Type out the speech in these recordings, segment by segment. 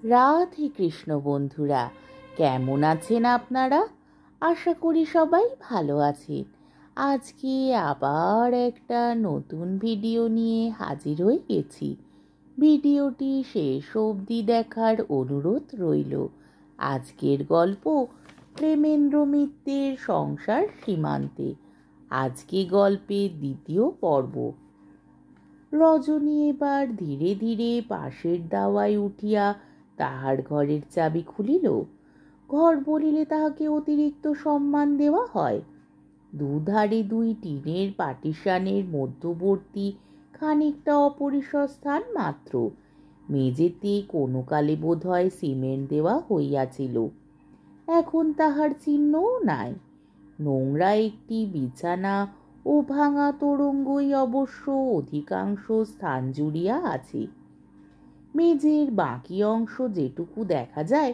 রাধে কৃষ্ণ বন্ধুরা, কেমন আছেন আপনারা? আশা করি সবাই ভালো আছেন। আজকে আবার একটা নতুন ভিডিও নিয়ে হাজির হয়ে গেছি। ভিডিওটি শেষ অবধি দেখার অনুরোধ রইল। আজকের গল্প প্রেমেন্দ্র মিত্রের সংসার সীমান্তে। আজকে গল্পের দ্বিতীয় পর্ব। রজনী এবার ধীরে ধীরে পাশের দাওয়ায় উঠিয়া তাহার ঘরের চাবি খুলিল। ঘর বলিলে তাহাকে অতিরিক্ত সম্মান দেওয়া হয়। দুধারে দুই টিনের পার্টিশানের মধ্যবর্তী খানিকটা অপরিসর স্থান মাত্র। মেঝেতে কোনো কালে বোধ হয় সিমেন্ট দেওয়া হইয়াছিল, এখন তাহার চিহ্নও নাই। নোংরা একটি বিছানা ও ভাঙা তোরঙ্গই অবশ্য অধিকাংশ স্থান জুড়িয়া আছে। মেঝের বাকি অংশ যেটুকু দেখা যায়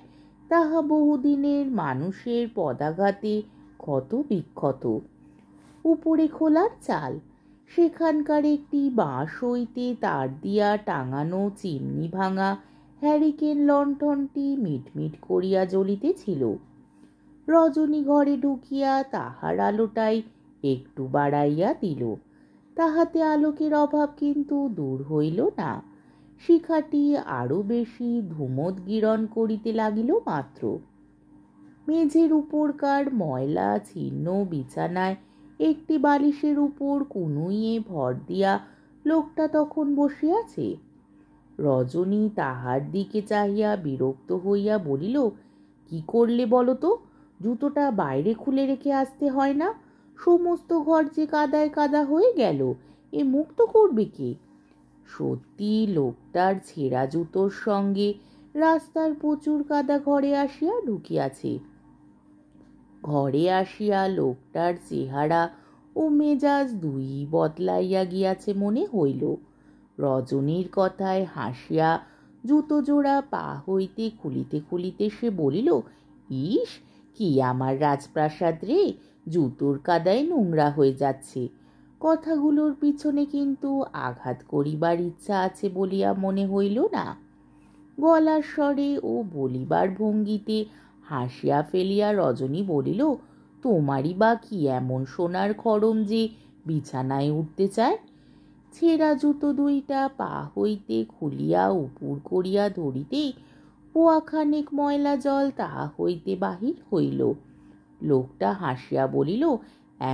তাহা বহুদিনের মানুষের পদাঘাতে ক্ষত বিক্ষত। উপরে খোলার চাল, সেখানকার একটি বাঁশ হইতে তার দিয়া টাঙানো চিমনি ভাঙা হ্যারিকেন লণ্ঠনটি মিটমিট করিয়া জ্বলিতেছিল। রজনী ঘরে ঢুকিয়া তাহার আলোটাই একটু বাড়াইয়া দিল। তাহাতে আলোকের অভাব কিন্তু দূর হইল না। শিখাটি আরো বেশি ধূমোদ্গীরণ করিতে লাগিল মাত্র। মেঝের উপরকার ময়লা ছিন্ন বিছানায় একটি বালিশের উপর কুনুইয়ে ভর দিয়া লোকটা তখন বসিয়াছে। রজনী তাহার দিকে চাহিয়া বিরক্ত হইয়া বলিল, কি করলে বলো তো? জুতোটা বাইরে খুলে রেখে আসতে হয় না? সমস্ত ঘর যে কাদায় কাদা হয়ে গেল, এ মুক্ত করবে কে? সত্যি লোকটার ছেঁড়া জুতোর সঙ্গে রাস্তার প্রচুর কাদা ঘরে আসিয়া ঢুকিয়াছে। ঘরে আসিয়া লোকটার চেহারা ও মেজাজ দুই বদলাইয়া গিয়াছে মনে হইল। রজনীর কথায় হাসিয়া জুতো জোড়া পা হইতে খুলিতে খুলিতে সে বলিল, ইস, কি আমার রাজপ্রাসাদ রে, জুতোর কাদায় নোংরা হয়ে যাচ্ছে। কথাগুলোর পিছনে কিন্তু আঘাত করিবার ইচ্ছা আছে বলিয়া মনে হইল না। গলার স্বরে ও বলিবার ভঙ্গিতে হাসিয়া ফেলিয়া রজনী বলিল, তোমারই বা কি এমন সোনার খড়ম যে বিছানায় উঠতে চায়? ছেঁড়া জুতো দুইটা পা হইতে খুলিয়া উপুর করিয়া ধরিতেই পোয়াখানেক ময়লা জল তাহা হইতে বাহির হইল। লোকটা হাসিয়া বলিল,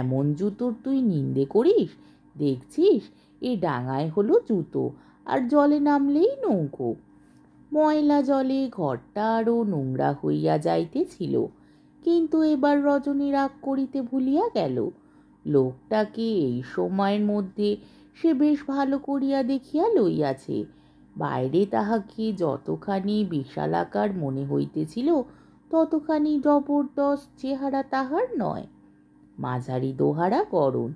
এমন জুতোর তুই নিন্দে করিস? দেখছিস, এ ডাঙায় হলো জুতো, আর জলে নামলেই নৌকো। ময়লা জলে ঘরটা আরো নোংরা হইয়া যাইতেছিল, কিন্তু এবার রজনী রাগ করিতে ভুলিয়া গেল। লোকটাকে এই সময়ের মধ্যে সে বেশ ভালো করিয়া দেখিয়া লইয়াছে। বাইরে তাহাকে যতখানি বিশালাকার মনে হইতেছিল ততখানি জবরদস্ত চেহারা তাহার নয়। মাঝারি দোহারা গড়ন,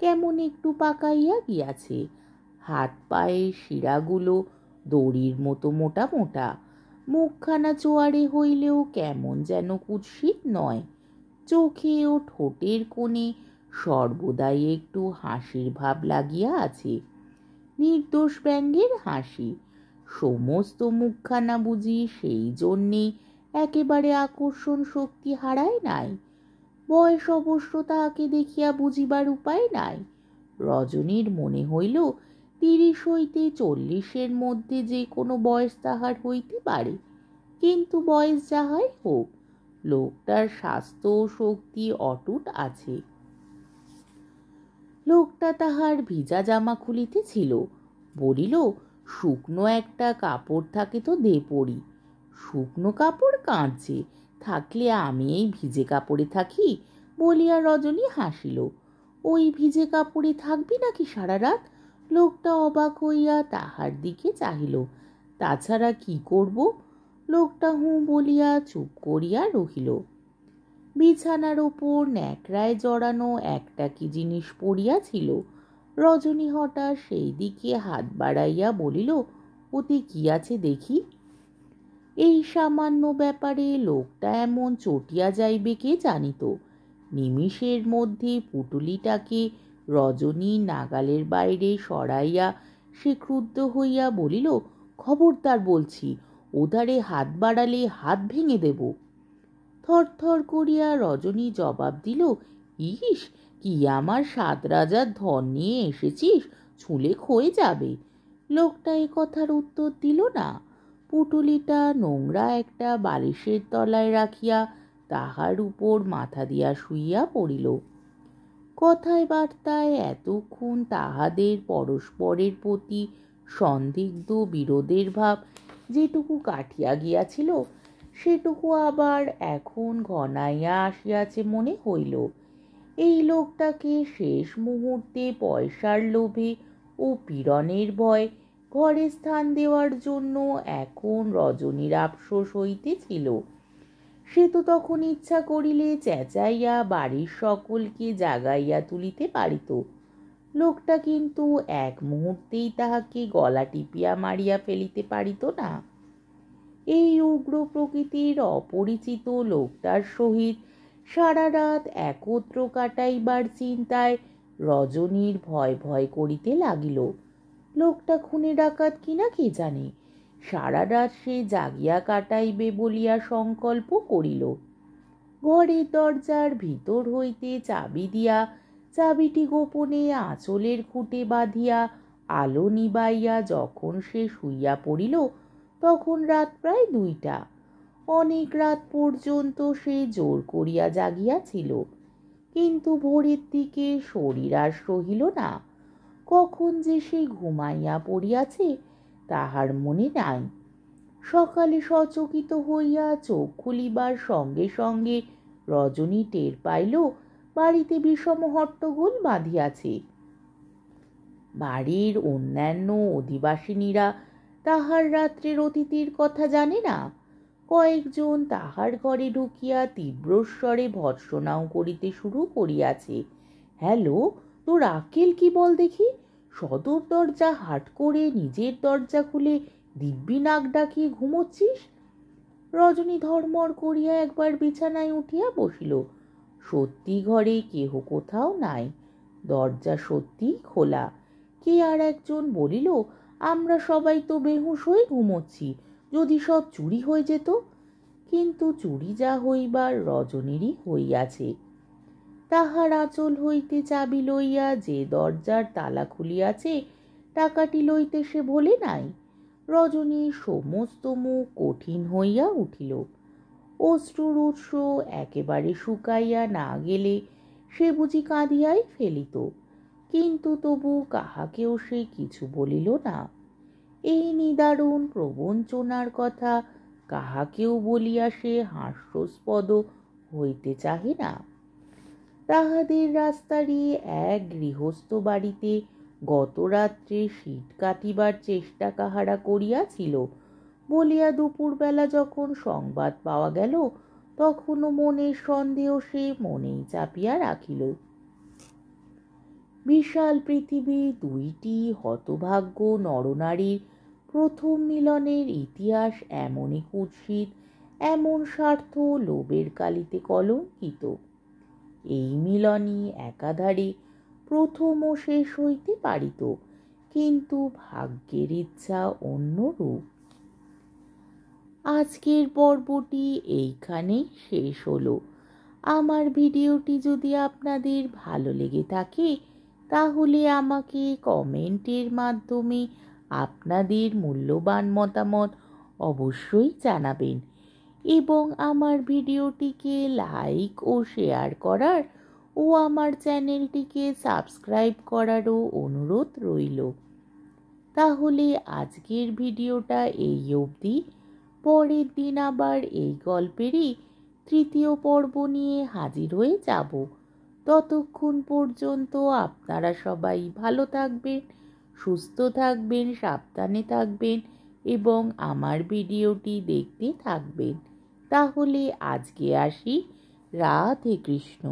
কেমন একটু পাকাইয়া গিয়াছে। হাত পায়ের শিরাগুলো দড়ির মতো মোটা মোটা। মুখখানা চোয়ারে হইলেও কেমন যেন কুৎসিত নয়। চোখে ও ঠোঁটের কোণে সর্বদাই একটু হাসির ভাব লাগিয়া আছে, নির্দোষ ব্যঙ্গের হাসি। সমস্ত মুখখানা বুঝি সেই জন্যে একেবারে আকর্ষণ শক্তি হারায় নাই। বয়স অবশ্য তাহাকে দেখিয়া বুঝিবার উপায় নাই। রজনীর মনে হইল 30 হইতে 40-এর মধ্যে যে কোনো বয়স তাহার হইতে পারে, কিন্তু বয়স যাহাই হোক, লোকটার স্বাস্থ্য ও শক্তি অটুট আছে। লোকটা তাহার ভিজা জামা খুলিতেছিল, বলিল, শুকনো একটা কাপড় থাকে তো দে পরি। শুকনো কাপড় কাঁদছে, থাকলে আমি এই ভিজে কাপড়ে থাকি? বলিয়া রজনী হাসিল। ওই ভিজে কাপড়ে থাকবি নাকি সারা রাত? লোকটা অবাক হইয়া তাহার দিকে চাহিল। তাছাড়া কি করব? লোকটা হুঁ বলিয়া চুপ করিয়া রহিল। বিছানার ওপর ন্যাকড়ায় জড়ানো একটা কি জিনিস পড়িয়াছিল। রজনী হঠাৎ সেই দিকে হাত বাড়াইয়া বলিল, ওতে কি আছে দেখি। এই সামান্য ব্যাপারে লোকটা এমন চটিয়া যাইবে কে জানিত। নিমিষের মধ্যে পুটুলিটাকে রজনী নাগালের বাইরে সরাইয়া সে ক্রুদ্ধ হইয়া বলিল, খবরদার বলছি, ওধারে হাত বাড়ালে হাত ভেঙে দেব। থরথর করিয়া রজনী জবাব দিল, ইস, কি আমার 7 রাজার ধন নিয়ে এসেছিস, ছুঁলে ক্ষয়ে যাবে। লোকটা এ কথার উত্তর দিল না। পুঁটুলিটা নোংরা একটা বালিশের তলায় রাখিয়া তাহার উপর মাথা দিয়া শুইয়া পড়িল। কথায় বার্তায় এতক্ষণ তাহাদের পরস্পরের প্রতি সন্দিগ্ধ বিরোধের ভাব যেটুকু কাটিয়া গিয়াছিল, সেটুকু আবার এখন ঘনাইয়া আসিয়াছে মনে হইল। এই লোকটাকে শেষ মুহূর্তে পয়সার লোভে ও পীড়নের ভয় ঘরে স্থান দেওয়ার জন্য এখন রজনীর আফসোস হইতেছিল। সে তো তখন ইচ্ছা করিলে চেঁচাইয়া বাড়ির সকলকে জাগাইয়া তুলিতে পারিত। লোকটা কিন্তু এক মুহূর্তেই তাহাকে গলা টিপিয়া মারিয়া ফেলিতে পারিত না। এই উগ্র প্রকৃতির অপরিচিত লোকটার সহিত সারা রাত একত্র কাটাইবার চিন্তায় রজনীর ভয় ভয় করিতে লাগিল। লোকটা খুনে ডাকাত কিনা কে জানে। সারা রাত সে জাগিয়া কাটাইবে বলিয়া সংকল্প করিল। ঘরের দরজার ভিতর হইতে চাবি দিয়া চাবিটি গোপনে আঁচলের খুঁটে বাঁধিয়া আলো নিবাইয়া যখন সে শুইয়া পড়িল, তখন রাত প্রায় 2টা। অনেক রাত পর্যন্ত সে জোর করিয়া জাগিয়াছিল, কিন্তু ভোরের দিকে শরীর আর সহিল না। কখন যে সে ঘুমাইয়া পড়িয়াছে তাহার মনে নাই। সকালে সচকিত হইয়া চোখ খুলিবার সঙ্গে সঙ্গে রজনী টের পাইল বাড়িতে বিষম হট্টগোল বাঁধিয়াছে। বাড়ির অন্যান্য অধিবাসিনীরা তাহার রাত্রের অতিথির কথা জানে না। কয়েকজন তাহার ঘরে ঢুকিয়া তীব্রস্বরে ভর্ৎসনাও করিতে শুরু করিয়াছে। হ্যালো, তোর আক্কেল কি বল দেখি? সদর দরজা হাট করে নিজের দরজা খুলে দিব্যি নাক ডাকিয়ে ঘুমোচ্ছিস? রজনী ধর্মড় করিয়া একবার বিছানায় উঠিয়া বসিল। সত্যি ঘরে কেহ কোথাও নাই, দরজা সত্যিই খোলা। কে আর একজন বলিল, আমরা সবাই তো বেহুঁশ হয়ে ঘুমোচ্ছি, যদি সব চুরি হয়ে যেত। কিন্তু চুরি যা হইবার রজনীরই হইয়াছে। তাহার আঁচল হইতে চাবি লইয়া যে দরজার তালা খুলিয়াছে, টাকাটি লইতে সে ভোলে নাই। রজনীর সমস্ত মুখ কঠিন হইয়া উঠিল। অশ্রুর উৎস একেবারে শুকাইয়া না গেলে সে বুঝি কাঁদিয়াই ফেলিত, কিন্তু তবু কাহাকেও সে কিছু বলিল না। এই নিদারুণ প্রবঞ্চনার কথা কাহাকেও বলিয়া সে হাস্যাস্পদ হইতে চাহে না। তাহাদের রাস্তারই এক গৃহস্থ বাড়িতে গত রাত্রে শীত কাটিবার চেষ্টা কাহারা করিয়াছিল বলিয়া দুপুরবেলা যখন সংবাদ পাওয়া গেল, তখনও মনের সন্দেহ সে মনেই চাপিয়া রাখিল। বিশাল পৃথিবী 2টি হতভাগ্য নরনারীর প্রথম মিলনের ইতিহাস এমনই কুৎসিত, এমন স্বার্থ লোভের কালিতে কলঙ্কিত। এই মিলনই একাধারে প্রথম ও শেষ হইতে পারিত, কিন্তু ভাগ্যের ইচ্ছা অন্যরূপ। আজকের পর্বটি এইখানেই শেষ হলো। আমার ভিডিওটি যদি আপনাদের ভালো লেগে থাকে তাহলে আমাকে কমেন্টের মাধ্যমে আপনাদের মূল্যবান মতামত অবশ্যই জানাবেন এবং আমার ভিডিওটিকে লাইক ও শেয়ার করার ও আমার চ্যানেলটিকে সাবস্ক্রাইব করারও অনুরোধ রইল। তাহলে আজকের ভিডিওটা এই অবধি। পরের দিন আবার এই গল্পেরই 3য় পর্ব নিয়ে হাজির হয়ে যাব। ততক্ষণ পর্যন্ত আপনারা সবাই ভালো থাকবেন, সুস্থ থাকবেন, সাবধানে থাকবেন এবং আমার ভিডিওটি দেখতে থাকবেন। তাহলে আজকে আসি। রাধে কৃষ্ণ।